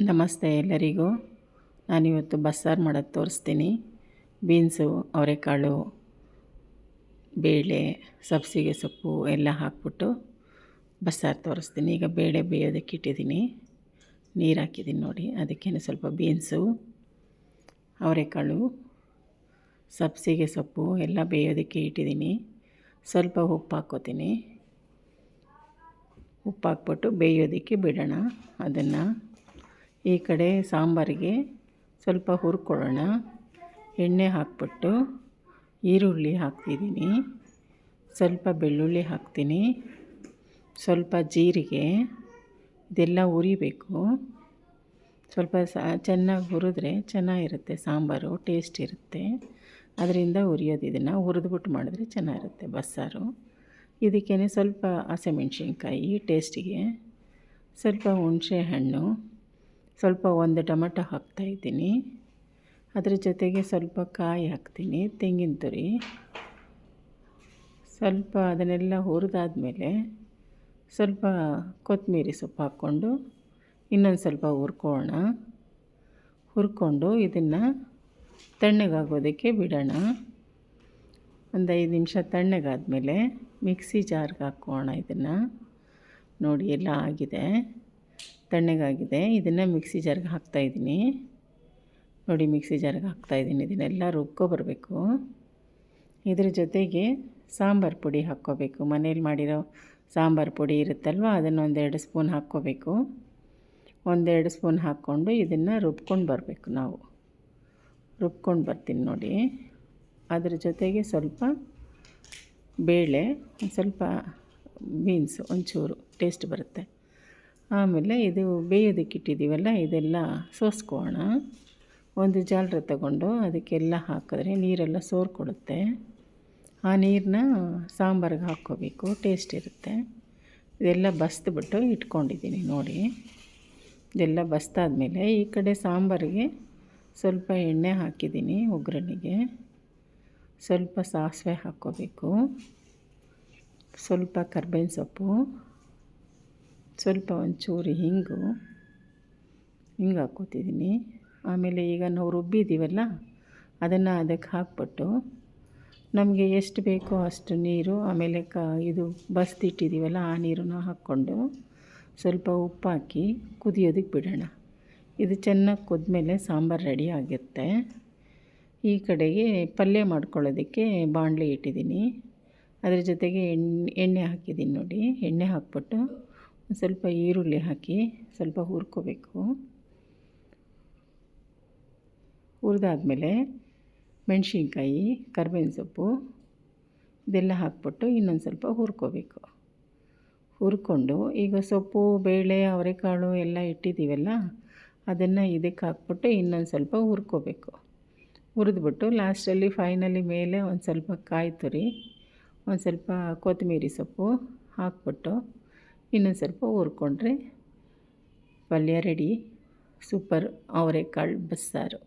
ನಮಸ್ತೆ ಎಲ್ಲರಿಗೂ. ನಾನಿವತ್ತು ಬಸ್ಸಾರು ಮಾಡೋದು ತೋರಿಸ್ತೀನಿ. ಬೀನ್ಸು, ಅವರೆಕಾಳು, ಬೇಳೆ, ಸಬ್ಬಸಿಗೆ ಸೊಪ್ಪು ಎಲ್ಲ ಹಾಕ್ಬಿಟ್ಟು ಬಸ್ಸಾರು ತೋರಿಸ್ತೀನಿ. ಈಗ ಬೇಳೆ ಬೇಯೋದಕ್ಕೆ ಇಟ್ಟಿದ್ದೀನಿ, ನೀರು ಹಾಕಿದ್ದೀನಿ ನೋಡಿ. ಅದಕ್ಕೇನು ಸ್ವಲ್ಪ ಬೀನ್ಸು, ಅವರೆಕಾಳು, ಸಬ್ಬಸಿಗೆ ಸೊಪ್ಪು ಎಲ್ಲ ಬೇಯೋದಕ್ಕೆ ಇಟ್ಟಿದ್ದೀನಿ. ಸ್ವಲ್ಪ ಉಪ್ಪು ಹಾಕ್ಕೋತೀನಿ. ಉಪ್ಪು ಹಾಕ್ಬಿಟ್ಟು ಬೇಯೋದಕ್ಕೆ ಬಿಡೋಣ ಅದನ್ನು. ಈ ಕಡೆ ಸಾಂಬಾರಿಗೆ ಸ್ವಲ್ಪ ಹುರ್ಕೊಳ್ಳೋಣ. ಎಣ್ಣೆ ಹಾಕ್ಬಿಟ್ಟು ಈರುಳ್ಳಿ ಹಾಕ್ತಿದ್ದೀನಿ, ಸ್ವಲ್ಪ ಬೆಳ್ಳುಳ್ಳಿ ಹಾಕ್ತೀನಿ, ಸ್ವಲ್ಪ ಜೀರಿಗೆ. ಇದೆಲ್ಲ ಹುರಿಬೇಕು. ಸ್ವಲ್ಪ ಚೆನ್ನಾಗಿ ಹುರಿದ್ರೆ ಚೆನ್ನಾಗಿರುತ್ತೆ, ಸಾಂಬಾರು ಟೇಸ್ಟ್ ಇರುತ್ತೆ. ಅದರಿಂದ ಹುರಿಯೋದು. ಇದನ್ನು ಹುರಿದ್ಬಿಟ್ಟು ಮಾಡಿದ್ರೆ ಚೆನ್ನಾಗಿರುತ್ತೆ ಬಸ್ಸಾರು. ಇದಕ್ಕೇ ಸ್ವಲ್ಪ ಹಸಿಮೆಣ್ಸಿನ್ಕಾಯಿ ಟೇಸ್ಟಿಗೆ, ಸ್ವಲ್ಪ ಹುಣಸೆ ಹಣ್ಣು, ಸ್ವಲ್ಪ ಒಂದು ಟೊಮೆಟೊ ಹಾಕ್ತಾಯಿದ್ದೀನಿ. ಅದ್ರ ಜೊತೆಗೆ ಸ್ವಲ್ಪ ಕಾಯಿ ಹಾಕ್ತೀನಿ, ತೆಂಗಿನ ತುರಿ. ಸ್ವಲ್ಪ ಅದನ್ನೆಲ್ಲ ಹುರಿದಾದ್ಮೇಲೆ ಸ್ವಲ್ಪ ಕೊತ್ತಂಬರಿ ಸೊಪ್ಪು ಹಾಕ್ಕೊಂಡು ಇನ್ನೊಂದು ಸ್ವಲ್ಪ ಹುರ್ಕೊಂಡು ಇದನ್ನು ತಣ್ಣಗಾಗೋದಕ್ಕೆ ಬಿಡೋಣ. ಒಂದು 5 ನಿಮಿಷ ತಣ್ಣಗಾದ್ಮೇಲೆ ಮಿಕ್ಸಿ ಜಾರ್ಗೆ ಹಾಕೋಣ. ಇದನ್ನು ನೋಡಿ ಎಲ್ಲ ಆಗಿದೆ, ತಣ್ಣಗಾಗಿದೆ. ಇದನ್ನು ಮಿಕ್ಸಿ ಜಾರ್ಗೆ ಹಾಕ್ತಾಯಿದ್ದೀನಿ ನೋಡಿ. ಮಿಕ್ಸಿ ಜಾರ್ಗೆ ಹಾಕ್ತಾಯಿದ್ದೀನಿ. ಇದನ್ನೆಲ್ಲ ರುಬ್ಕೊಬರಬೇಕು. ಇದ್ರ ಜೊತೆಗೆ ಸಾಂಬಾರು ಪುಡಿ ಹಾಕ್ಕೋಬೇಕು. ಮನೇಲಿ ಮಾಡಿರೋ ಸಾಂಬಾರು ಪುಡಿ ಇರುತ್ತಲ್ವ, ಅದನ್ನು 1-2 ಸ್ಪೂನ್ ಹಾಕ್ಕೋಬೇಕು. 1-2 ಸ್ಪೂನ್ ಹಾಕ್ಕೊಂಡು ಇದನ್ನು ರುಬ್ಕೊಂಡು ಬರಬೇಕು. ನಾವು ರುಬ್ಕೊಂಡು ಬರ್ತೀನಿ ನೋಡಿ. ಅದ್ರ ಜೊತೆಗೆ ಸ್ವಲ್ಪ ಬೇಳೆ, ಸ್ವಲ್ಪ ಬೀನ್ಸು ಒಂಚೂರು ಟೇಸ್ಟ್ ಬರುತ್ತೆ. ಆಮೇಲೆ ಇದು ಬೇಯೋದಕ್ಕೆ ಇಟ್ಟಿದ್ದೀವಲ್ಲ, ಇದೆಲ್ಲ ಸೋಸ್ಕೊಳ್ಳೋಣ. ಒಂದು ಜಾಲರಿ ತಗೊಂಡು ಅದಕ್ಕೆಲ್ಲ ಹಾಕಿದ್ರೆ ನೀರೆಲ್ಲ ಸೋರ್ಕೊಳ್ಳುತ್ತೆ. ಆ ನೀರನ್ನ ಸಾಂಬಾರಿಗೆ ಹಾಕ್ಕೋಬೇಕು, ಟೇಸ್ಟ್ ಇರುತ್ತೆ. ಇದೆಲ್ಲ ಬಸ್ದುಬಿಟ್ಟು ಇಟ್ಕೊಂಡಿದ್ದೀನಿ ನೋಡಿ. ಇದೆಲ್ಲ ಬಸ್ತಾದ್ಮೇಲೆ ಈ ಕಡೆ ಸಾಂಬಾರಿಗೆ ಸ್ವಲ್ಪ ಎಣ್ಣೆ ಹಾಕಿದ್ದೀನಿ ಒಗ್ಗರಣೆಗೆ. ಸ್ವಲ್ಪ ಸಾಸಿವೆ ಹಾಕ್ಕೋಬೇಕು, ಸ್ವಲ್ಪ ಕರ್ಬೇವಿನ ಸೊಪ್ಪು, ಸ್ವಲ್ಪ ಒಂಚೂರು ಹಿಂಗು ಹಾಕ್ಕೋತಿದ್ದೀನಿ. ಆಮೇಲೆ ಈಗ ನಾವು ರುಬ್ಬಿದ್ದೀವಲ್ಲ, ಅದನ್ನು ಅದಕ್ಕೆ ಹಾಕ್ಬಿಟ್ಟು ನಮಗೆ ಎಷ್ಟು ಬೇಕೋ ಅಷ್ಟು ನೀರು, ಆಮೇಲೆ ಇದು ಬಸ್ದಿಟ್ಟಿದ್ದೀವಲ್ಲ ಆ ನೀರನ್ನು ಹಾಕ್ಕೊಂಡು ಸ್ವಲ್ಪ ಉಪ್ಪು ಹಾಕಿ ಕುದಿಯೋದಕ್ಕೆ ಬಿಡೋಣ. ಇದು ಚೆನ್ನಾಗಿ ಕುದ್ಮೇಲೆ ಸಾಂಬಾರು ರೆಡಿ ಆಗುತ್ತೆ. ಈ ಕಡೆಗೆ ಪಲ್ಯ ಮಾಡ್ಕೊಳ್ಳೋದಕ್ಕೆ ಬಾಣಲೆ ಇಟ್ಟಿದ್ದೀನಿ. ಅದ್ರ ಜೊತೆಗೆ ಎಣ್ಣೆ ಹಾಕಿದ್ದೀನಿ ನೋಡಿ. ಎಣ್ಣೆ ಹಾಕ್ಬಿಟ್ಟು ಸ್ವಲ್ಪ ಈರುಳ್ಳಿ ಹಾಕಿ ಸ್ವಲ್ಪ ಹುರ್ಕೋಬೇಕು. ಹುರಿದಾದ್ಮೇಲೆ ಮೆಣಸಿನ್ಕಾಯಿ, ಕರ್ಬೇವಿನ ಸೊಪ್ಪು ಇದೆಲ್ಲ ಹಾಕ್ಬಿಟ್ಟು ಇನ್ನೊಂದು ಸ್ವಲ್ಪ ಹುರ್ಕೋಬೇಕು. ಹುರ್ಕೊಂಡು ಈಗ ಸೊಪ್ಪು, ಬೇಳೆ, ಅವರೆಕಾಳು ಎಲ್ಲ ಇಟ್ಟಿದ್ದೀವಲ್ಲ, ಅದನ್ನು ಇದಕ್ಕೆ ಹಾಕ್ಬಿಟ್ಟು ಇನ್ನೊಂದು ಸ್ವಲ್ಪ ಹುರ್ಕೋಬೇಕು. ಹುರಿದ್ಬಿಟ್ಟು ಲಾಸ್ಟಲ್ಲಿ ಫೈನಲಿ ಮೇಲೆ ಒಂದು ಸ್ವಲ್ಪ ಕಾಯಿ ತುರಿ, ಒಂದು ಸ್ವಲ್ಪ ಕೊತ್ತಂಬರಿ ಸೊಪ್ಪು ಹಾಕ್ಬಿಟ್ಟು ಇನ್ನೊಂದು ಸ್ವಲ್ಪ ಹುರ್ಕೊಂಡ್ರೆ ಪಲ್ಯ ರೆಡಿ. ಸೂಪರ್ ಅವರೆಕಾಳು ಬಸ್ಸಾರು.